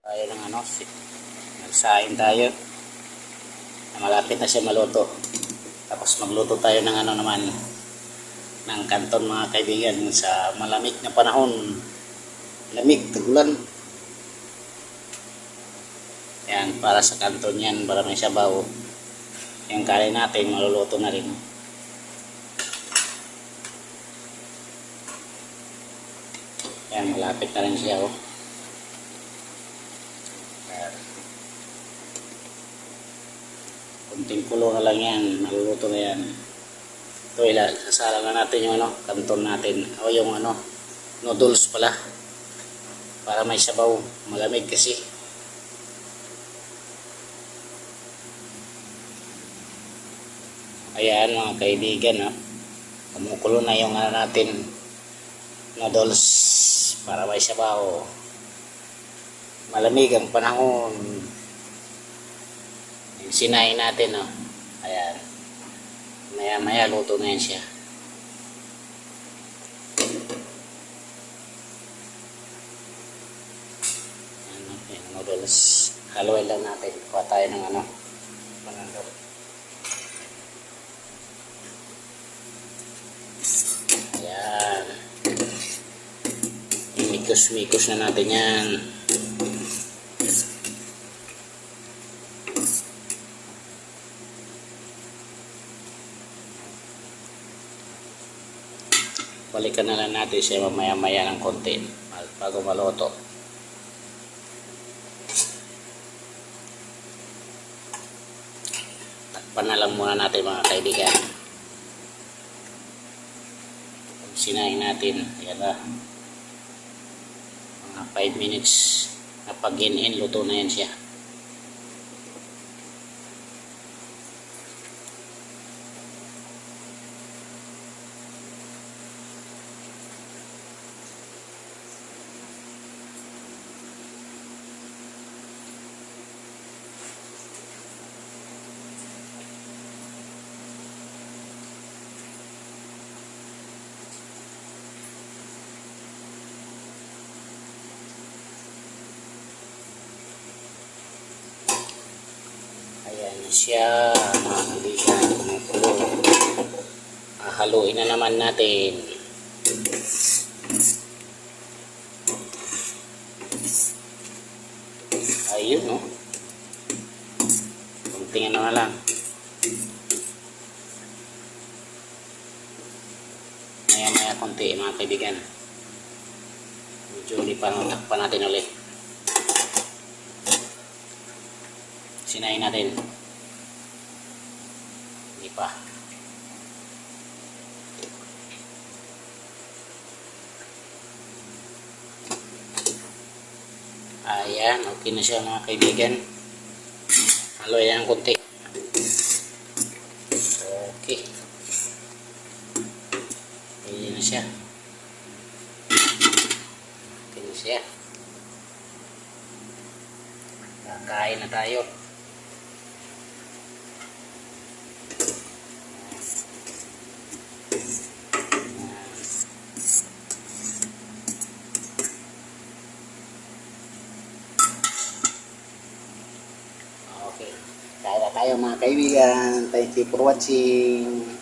Tayo ng nagsaing tayo. Malapit na siya maluto. Tapos magluto tayo ng naman, ng kanton mga kaibigan sa malamig na panahon. Lamig, tagulan. Yan, para sa kanton yan, para may sabaw. Yung kanin natin, maluluto na rin. Yan, malapit na rin siya. Kunting kulo na lang yan, maluluto na yan. Ito, sasala na natin yung kanton natin. O yung noodles pala. Para may sabaw, malamig kasi. Ayan mga kaibigan, kumukulo na yung natin, noodles, para may sabaw. Malamig ang panahon. Sinain natin, ayan, maya maya luto na yan siya. Yung noodles, haluin lang natin. Kuha tayo ng panalo. Ayan, imikos-mikos na natin yan. Balikan na lang natin siya mamaya-maya ng konti bago maluto. Takpan na lang muna natin mga kaibigan. Sinain natin, yan na. Mga 5 minutes na pag-in-in, luto na yan siya. Ayan siya mga kaibigan, haluin na naman natin. Ayun kunting na lang. Maya maya konti mga kaibigan, medyo takpan natin ulit. Sinain natin. Hindi pa. Ayan, okay na siya mga kaibigan. Haluin yan ng konti. Okay. Ayan na siya. Okay na siya. Kakain na tayo. Okay. Kaya tayo mga kaibigan. Thank you for watching.